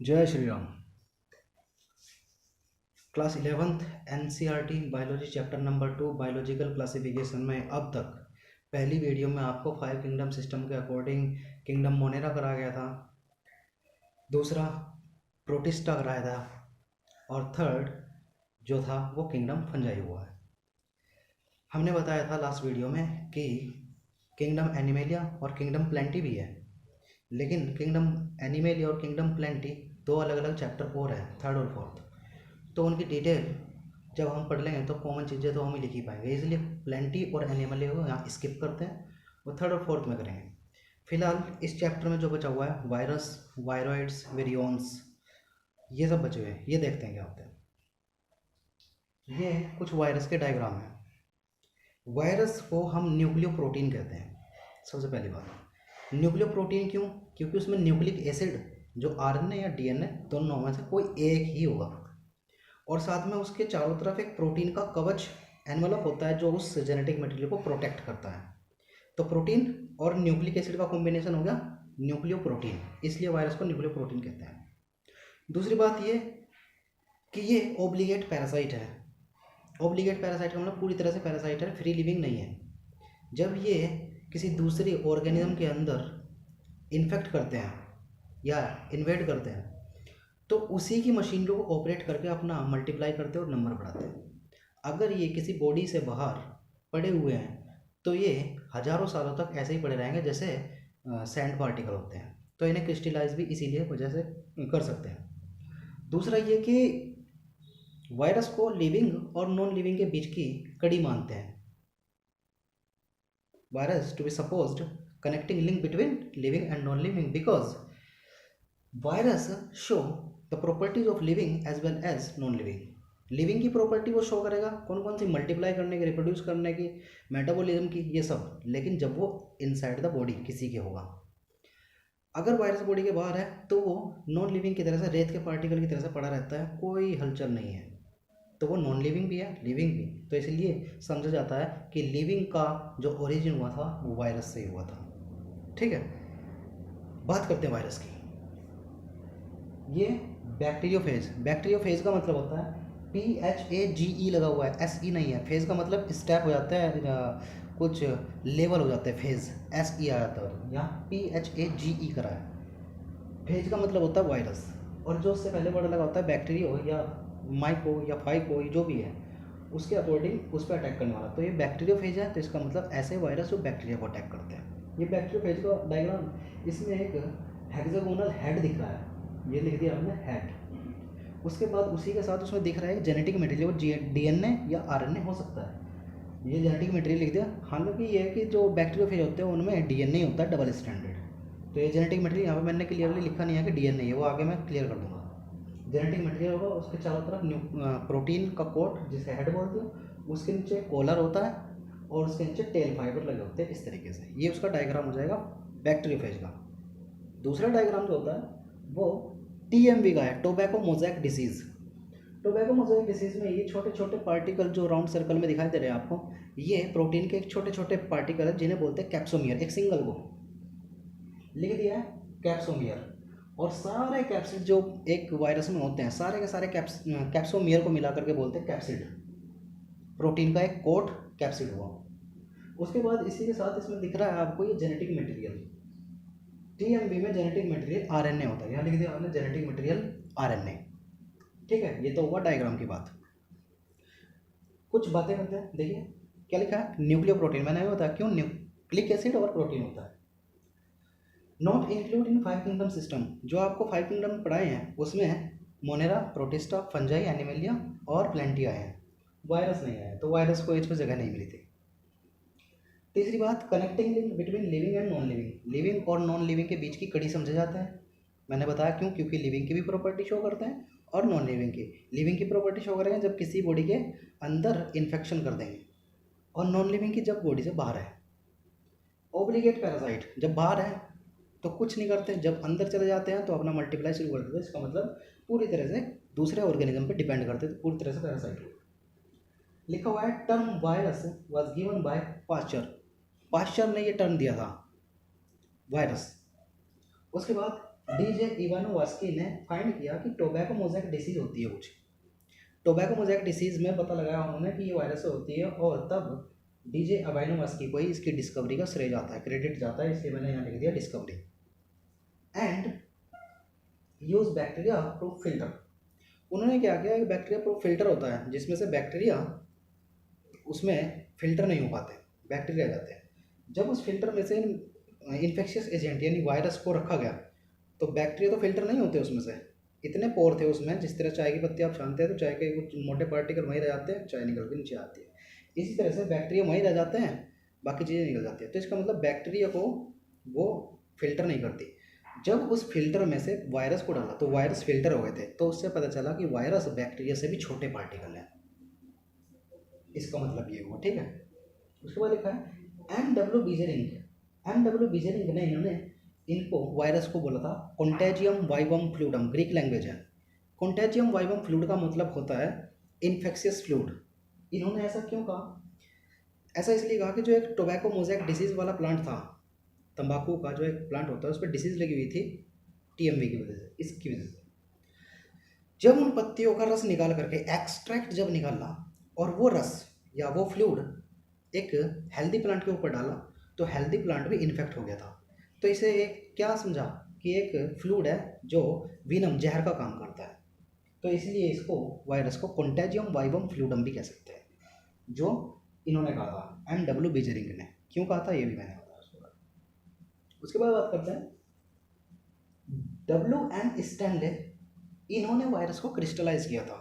जय Shri Ram. Class 11th NCERT biology chapter number 2 biological classification में अब तक पहली वीडियो में आपको 5 किंगडम सिस्टम के अकॉर्डिंग किंगडम मोनेरा कराया गया था, दूसरा प्रोटिस्टा कराया था और थर्ड जो था वो किंगडम फंजाई हुआ है। हमने बताया था लास्ट वीडियो में कि किंगडम एनिमेलिया और किंगडम प्लेंटी भी है, लेकिन किंगडम एनिमेलिया और किंगडम प्लेंटी दो अलग अलग चैप्टर और है, थर्ड और फोर्थ। तो उनकी डिटेल जब हम पढ़ लेंगे तो कॉमन चीज़ें तो हम ही लिख ही पाएंगे, इसलिए प्लेंटी और एनिमलिया को यहाँ स्किप करते हैं और थर्ड और फोर्थ में करेंगे। फिलहाल इस चैप्टर में जो बचा हुआ है वायरस, वायरॉइड्स, वेरियोन्स, ये सब बचे हुए हैं। ये देखते हैं क्या होते हैं। ये कुछ वायरस के डायग्राम हैं। वायरस को हम न्यूक्लियो प्रोटीन कहते हैं। सबसे पहली बात, न्यूक्लियो प्रोटीन क्यों? क्योंकि उसमें न्यूक्लिक एसिड जो आरएनए या डीएनए दोनों में से कोई एक ही होगा और साथ में उसके चारों तरफ एक प्रोटीन का कवच एनवलप होता है जो उस जेनेटिक मटेरियल को प्रोटेक्ट करता है। तो प्रोटीन और न्यूक्लिक एसिड का कॉम्बिनेशन हो गया न्यूक्लियो प्रोटीन, इसलिए वायरस को न्यूक्लियो प्रोटीन कहते हैं। दूसरी बात ये कि ये ओब्लिगेट पैरासाइट है। ओब्लिगेट पैरासाइट का मतलब पूरी तरह से पैरासाइट है, फ्री लिविंग नहीं है। जब ये किसी दूसरी ऑर्गेनिज्म के अंदर इन्फेक्ट करते हैं या इन्वेड करते हैं तो उसी की मशीनरी को ऑपरेट करके अपना मल्टीप्लाई करते हैं और नंबर बढ़ाते हैं। अगर ये किसी बॉडी से बाहर पड़े हुए हैं तो ये हजारों सालों तक ऐसे ही पड़े रहेंगे जैसे सैंड पार्टिकल होते हैं, तो इन्हें क्रिस्टलाइज भी इसीलिए वजह से कर सकते हैं। दूसरा ये कि वायरस को लिविंग और नॉन लिविंग के बीच की कड़ी मानते हैं। Virus to be supposed connecting link between living and non living because virus show the properties of living as well as non living. Living की प्रॉपर्टी वो शो करेगा, कौन कौन सी? मल्टीप्लाई करने की, रिप्रोड्यूस करने की, मेटाबॉलिज्म की, ये सब। लेकिन जब वो इनसाइड द बॉडी किसी के होगा, अगर वायरस बॉडी के बाहर है तो वो नॉन लिविंग की तरह से, रेत के पार्टिकल की तरह से पड़ा रहता है, कोई हलचल नहीं है। तो वो नॉन लिविंग भी है, लिविंग भी। तो इसलिए समझा जाता है कि लिविंग का जो ओरिजिन हुआ था वो वायरस से ही हुआ था। ठीक है, बात करते हैं वायरस की। ये बैक्टीरियोफेज। बैक्टीरियोफेज का मतलब होता है PHAGE लगा हुआ है, SE नहीं है। फेज का मतलब स्टेप हो जाता है, कुछ लेवल हो जाते हैं, फेज SE आ जाता है, यहाँ PHAGE करा है। फेज का मतलब होता है वायरस, और जो उससे पहले वर्ड लगा होता है बैक्टीरियो या माइको या फाइको, जो भी है उसके अकॉर्डिंग उस पर अटैक करने वाला। तो ये बैक्टीरियोफेज है, तो इसका मतलब ऐसे वायरस जो बैक्टीरिया को अटैक करते हैं। ये बैक्टीरियोफेज का डायग्राम, इसमें एक हेक्सागोनल हेड दिख रहा है, ये लिख दिया हमने हेड। उसके बाद उसी के साथ उसमें दिख रहा है जेनेटिक मटेरियल, वो DNA या RNA हो सकता है। ये जेनेटिक मटेरियल लिख दिया। हालांकि ये है कि जो बैक्टीरियोफेज होते हैं उनमें DNA होता है डबल स्टैंडर्ड, तो ये जेनेटिक मटेरियल यहाँ पे मैंने क्लियरली लिखा नहीं है कि DNA है, वो आगे मैं क्लियर कर दूंगा। जेनेटिक मटेरियल होगा, उसके चारों तरफ प्रोटीन का कोट जिसे हेड बोलते हैं, उसके नीचे कॉलर होता है और उसके नीचे टेल फाइबर लगे होते हैं। इस तरीके से ये उसका डायग्राम हो जाएगा बैक्टीरियोफेज का। दूसरा डायग्राम जो होता है वो TMV का है, tobacco mosaic disease. Tobacco mosaic disease में ये छोटे छोटे पार्टिकल जो राउंड सर्कल में दिखाई दे रहे हैं आपको, ये प्रोटीन के एक छोटे छोटे पार्टिकल है जिन्हें बोलते हैं कैप्सोमियर। एक सिंगल को लिख दिया है कैप्सोमियर, और सारे कैप्सिड जो एक वायरस में होते हैं सारे के सारे कैप्सोमियर को मिला करके बोलते हैं कैप्सिड। प्रोटीन का एक कोट कैप्सिड हुआ। उसके बाद इसी के साथ इसमें दिख रहा है आपको ये जेनेटिक मटेरियल। TMV में जेनेटिक मटेरियल RNA होता है, यहाँ लिख दिया हमने जेनेटिक मटेरियल RNA। ठीक है, ये तो हुआ डायग्राम की बात। कुछ बातें करते हैं। देखिए क्या लिखा है, न्यूक्लियो प्रोटीन। मैंने भी बताया क्यों न्यूक्लिक एसिड और प्रोटीन होता है। Not include in 5 kingdom system. जो आपको 5 किंगडम पढ़ाए हैं उसमें मोनेरा, प्रोटिस्टा, फंजाई, एनिमेलिया और प्लेंटी आए हैं, वायरस नहीं आया। तो वायरस को इस पर जगह नहीं मिली थी। तीसरी बात, connecting link between living and non living. Living और नॉन लिविंग के बीच की कड़ी समझा जाता है। मैंने बताया क्यों, क्योंकि लिविंग की भी प्रॉपर्टी शो करते हैं और नॉन लिविंग की। लिविंग की प्रॉपर्टी शो करेंगे जब किसी बॉडी के अंदर इन्फेक्शन कर देंगे, और नॉन लिविंग की जब बॉडी से बाहर है। ओब्लिगेट पैरासाइट जब बाहर है तो कुछ नहीं करते, जब अंदर चले जाते हैं तो अपना मल्टीप्लाई शुरू कर देते हैं। इसका मतलब पूरी तरह से दूसरे ऑर्गेनिज्म पे डिपेंड करते हैं, तो पूरी तरह से पैरासाइट। लिखा हुआ है term virus was given by Pasteur. Pasteur ने ये टर्म दिया था वायरस। उसके बाद डीजे इवानोवास्की ने फाइंड किया कि टोबैको मोज़ेक डिसीज होती है कुछ। टोबैको मोज़ेक डिसीज में पता लगाया उन्होंने कि ये वायरस से होती है, और तब डीजे इवानोवास्की को ही इसकी डिस्कवरी का श्रेय जाता है, क्रेडिट जाता है, इसलिए मैंने यहाँ लिख दिया discovery. And use bacteria proof filter. उन्होंने क्या किया, एक बैक्टीरिया प्रूफ फिल्टर होता है जिसमें से बैक्टीरिया उसमें फिल्टर नहीं हो पाते, बैक्टीरिया जाते हैं। जब उस फिल्टर में से इन्फेक्शियस एजेंट यानी वायरस को रखा गया तो बैक्टीरिया तो फिल्टर नहीं होते उसमें से, इतने पोर थे उसमें, जिस तरह चाय की पत्ती आप छानते हैं तो चाय के कुछ मोटे पार्टिकल वहीं रह जाते हैं, चाय निकल के नीचे आती है, इसी तरह से बैक्टीरिया वहीं रह जाते हैं, बाकी चीज़ें निकल जाती है। तो इसका मतलब बैक्टीरिया को वो फिल्टर नहीं करती। जब उस फिल्टर में से वायरस को डाला तो वायरस फिल्टर हो गए थे, तो उससे पता चला कि वायरस बैक्टीरिया से भी छोटे पार्टिकल हैं, इसका मतलब ये हुआ, ठीक है। उसके बाद लिखा है M.W. बीजेरिंग। M.W. बीजेरिंग ने इनको वायरस को बोला था contagium vivum fluidum, Greek language है। कॉन्टेजियम वाइवम फ्लूड का मतलब होता है इन्फेक्शियस फ्लूड। इन्होंने ऐसा क्यों कहा? ऐसा इसलिए कहा कि जो एक टोबैको मोज़ेक डिसीज़ वाला प्लांट था, तंबाकू का जो एक प्लांट होता है उस पर डिसीज़ लगी हुई थी टीएमवी की वजह से, इसकी वजह से। जब उन पत्तियों का रस निकाल करके एक्सट्रैक्ट जब निकाला और वो रस या वो फ्लूड एक हेल्दी प्लांट के ऊपर डाला तो हेल्दी प्लांट भी इन्फेक्ट हो गया था। तो इसे एक क्या समझा कि एक फ्लूड है जो विनम जहर का काम करता है, तो इसलिए इसको वायरस को कॉन्टेजियम वाइवम फ्लूडम भी कह सकते हैं, जो इन्होंने कहा था M.W. बीजेरिंग ने। क्यों कहा था ये भी मैंने बताया उसके बाद। उसके बाद बात करते हैं W.M. स्टैनले। इन्होंने वायरस को क्रिस्टलाइज किया था।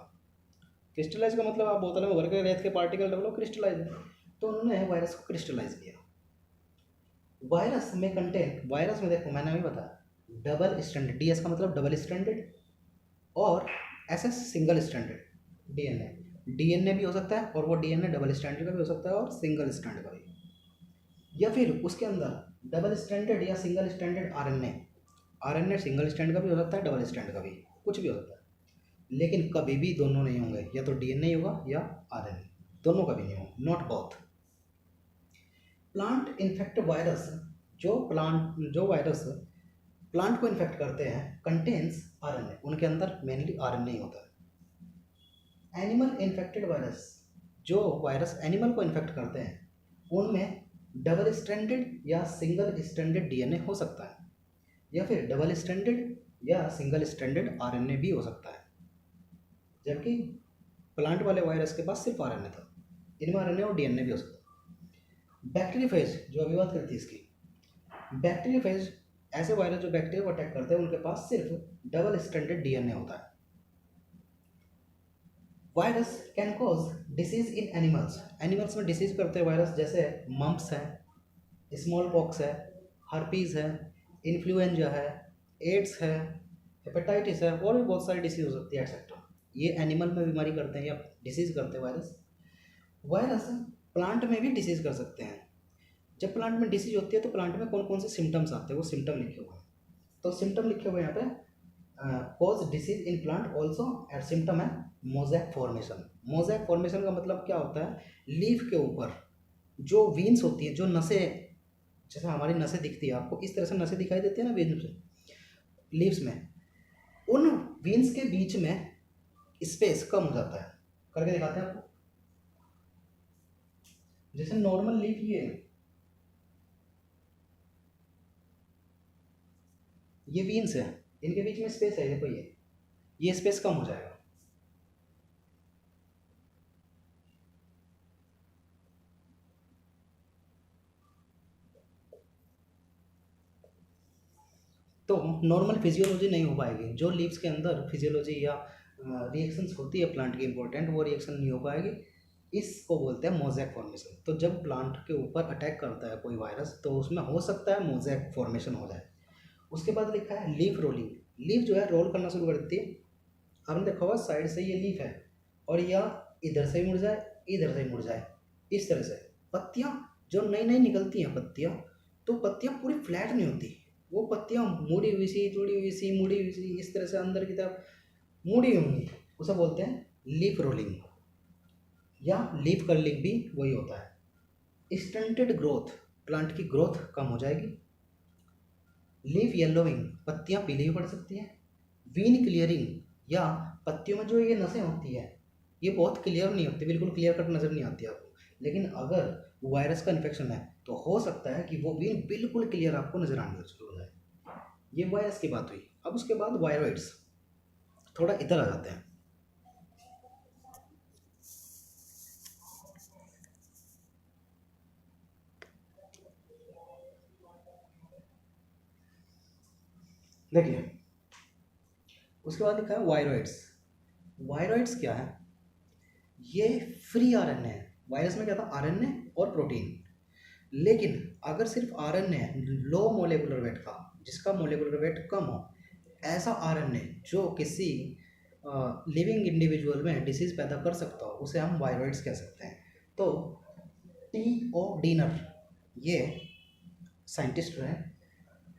क्रिस्टलाइज का मतलब आप बोतल में भर के रेत के पार्टिकल डबलो क्रिस्टलाइज है, तो उन्होंने वायरस को क्रिस्टलाइज किया। वायरस में कंटेंट, वायरस में देखो मैंने अभी बताया डबल स्ट्रैंडेड, डीएस का मतलब डबल स्ट्रैंडेड और SS single stranded DNA. DNA भी हो सकता है और वो डीएनए डबल स्ट्रैंडेड का भी हो सकता है और सिंगल स्ट्रैंड का भी, या फिर उसके अंदर डबल स्ट्रैंडेड या single stranded RNA. RNA single strand का भी हो सकता है, डबल स्ट्रैंड का भी, कुछ भी हो सकता है, लेकिन कभी भी दोनों नहीं होंगे, या तो डीएनए होगा या आरएनए, दोनों कभी नहीं होंगे, not both. Plant infect virus, जो वायरस प्लांट को इन्फेक्ट करते हैं कंटेन्स आरएनए, उनके अंदर मेनली आरएनए ही होता है। एनिमल इन्फेक्टेड वायरस, जो वायरस एनिमल को इन्फेक्ट करते हैं उनमें डबल स्ट्रैंडेड या सिंगल स्ट्रैंडेड डीएनए हो सकता है, या फिर डबल स्ट्रैंडेड या सिंगल स्ट्रैंडेड आरएनए भी हो सकता है, जबकि प्लांट वाले वायरस के पास सिर्फ आरएनए था, इनमें आरएनए और डीएनए भी हो सकता है। बैक्टीरियोफेज, जो अभी बात करती है इसकी, बैक्टीरियोफेज ऐसे वायरस जो बैक्टीरिया को अटैक करते हैं उनके पास सिर्फ डबल स्ट्रैंडेड डीएनए होता है। Virus can cause disease in animals, animals में डिसीज करते हैं वायरस, जैसे मम्प्स है, स्मॉल पॉक्स है, हर्पीज है, इन्फ्लुएंजा है, एड्स है, हेपेटाइटिस है, और भी बहुत सारी डिसीज हो सकती है एक्सेट्रा। ये एनिमल में बीमारी करते हैं या डिसीज करते हैं वायरस। वायरस प्लांट में भी डिसीज कर सकते हैं। जब प्लांट में डिसीज होती है तो प्लांट में कौन कौन से सिम्टम्स आते हैं वो सिम्टम लिखे हुए हैं, तो सिम्टम लिखे हुए हैं यहाँ पे, cause disease in plant also, and symptom है मोज़ेक फॉर्मेशन। मोज़ेक फॉर्मेशन का मतलब क्या होता है, लीफ के ऊपर जो वीन्स होती है, जो नसें, जैसे हमारी नसें दिखती है आपको इस तरह से नसें दिखाई देती है ना वीन्स में, लीव्स में, उन वीन्स के बीच में स्पेस कम हो जाता है। करके दिखाते हैं आपको, जैसे नॉर्मल लीफ ये वीन्स है, इनके बीच में स्पेस है, देखो ये स्पेस कम हो जाएगा। तो नॉर्मल फिजियोलॉजी नहीं हो पाएगी, जो लीव्स के अंदर फिजियोलॉजी या रिएक्शंस होती है प्लांट की इंपॉर्टेंट, वो रिएक्शन नहीं हो पाएगी, इसको बोलते हैं मोज़ेक फॉर्मेशन। तो जब प्लांट के ऊपर अटैक करता है कोई वायरस तो उसमें हो सकता है मोज़ेक फॉर्मेशन हो जाए। उसके बाद लिखा है लीफ रोलिंग, लीफ जो है रोल करना शुरू कर देती है। आपने देखा होगा साइड से ये लीफ है और यह इधर से मुड़ जाए, इधर से मुड़ जाए, इस तरह से। पत्तियाँ जो नई नई निकलती हैं पत्तियाँ, तो पत्तियाँ पूरी फ्लैट नहीं होती, वो पत्तियाँ मुड़ी हुई सी, जुड़ी हुई सी, मुड़ी हुई सी, इस तरह से अंदर की तरफ मुड़ी होंगी, उसे बोलते हैं लीफ रोलिंग, या लीफ कर्लिंग भी वही होता है। स्टंटेड ग्रोथ, प्लांट की ग्रोथ कम हो जाएगी। लीफ येलोइंग, पत्तियां पीली भी पड़ सकती हैं। वीन क्लियरिंग, या पत्तियों में जो ये नसें होती है ये बहुत क्लियर नहीं होती, बिल्कुल क्लियर कट नज़र नहीं आती आपको। लेकिन अगर वायरस का इन्फेक्शन है तो हो सकता है कि वो वीन बिल्कुल क्लियर आपको नज़र आने शुरू हो जाए। ये वायरस की बात हुई। अब उसके बाद वायरॉइड्स, थोड़ा इधर आ जाते हैं। देखिए, उसके बाद लिखा है वायरॉइड्स। वायरॉइड्स क्या है? ये फ्री आरएनए है। वायरस में क्या था? आरएनए और प्रोटीन। लेकिन अगर सिर्फ आरएनए लो मोलेकुलर वेट का, जिसका मोलेकुलर वेट कम हो, ऐसा आरएनए जो किसी लिविंग इंडिविजुअल में डिसीज पैदा कर सकता हो, उसे हम वायरॉइड्स कह सकते हैं। तो टी ओ डीनर, ये साइंटिस्ट रहे,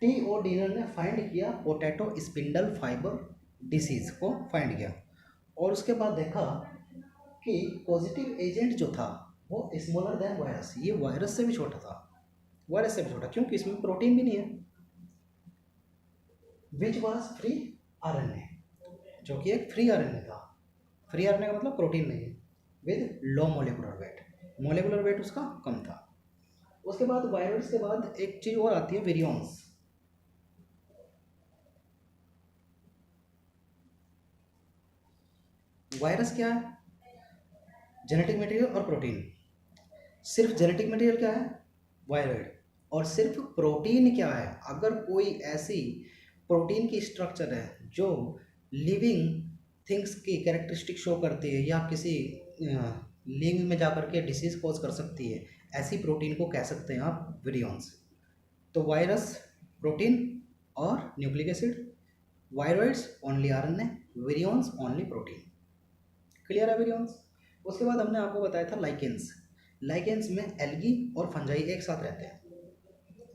टी ओ डीनर ने फाइंड किया पोटैटो स्पिंडल फाइबर डिसीज को फाइंड किया, और उसके बाद देखा कि पॉजिटिव एजेंट जो था वो स्मॉलर देन वायरस, ये वायरस से भी छोटा था। वायरस से भी छोटा क्योंकि इसमें प्रोटीन भी नहीं है। विच वाज फ्री आरएनए, जो कि एक फ्री आरएनए था। फ्री आरएनए का मतलब प्रोटीन नहीं है, with low molecular weight, molecular weight उसका कम था। उसके बाद वायरस के बाद एक चीज और आती है, विरियॉन्स। वायरस क्या है? जेनेटिक मटेरियल और प्रोटीन। सिर्फ जेनेटिक मटेरियल क्या है? वायरॉइड। और सिर्फ प्रोटीन क्या है? अगर कोई ऐसी प्रोटीन की स्ट्रक्चर है जो लिविंग थिंग्स की कैरेक्टरिस्टिक शो करती है या किसी लिंग में जाकर के डिसीज कॉज कर सकती है, ऐसी प्रोटीन को कह सकते हैं आप विरियॉन्स। तो वायरस प्रोटीन और nucleic acid, viroids only RNA, virions only protein. Clear है विरियॉन्स? उसके बाद हमने आपको बताया था लाइकेंस। लाइकेंस में एल्गी और फंजाई एक साथ रहते हैं।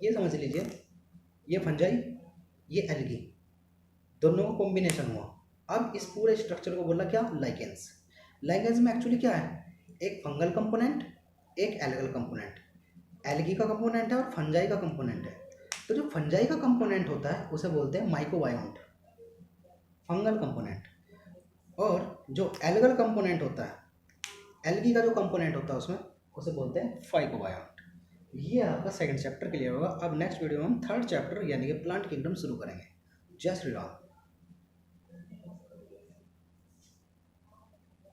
ये समझ लीजिए, ये फंजाई, ये एल्गी, दोनों का कॉम्बिनेशन हुआ। अब इस पूरे स्ट्रक्चर को बोला क्या? लाइकेंस। लाइकेंस में एक्चुअली क्या है? एक फंगल कंपोनेंट, एक एल्गल कंपोनेंट। एल्गी का कंपोनेंट है और फंजाई का कंपोनेंट है। तो जो फंजाई का कंपोनेंट होता है उसे बोलते हैं माइकोबायोन्ट, फंगल कंपोनेंट। और जो एल्गल कंपोनेंट होता है, एल्गी का जो कंपोनेंट होता है उसमें, उसे बोलते हैं फाइकोबायोन्ट। ये आपका सेकंड चैप्टर क्लियर होगा। अब नेक्स्ट वीडियो में हम थर्ड चैप्टर यानी कि प्लांट किंगडम शुरू करेंगे। जय श्री राम।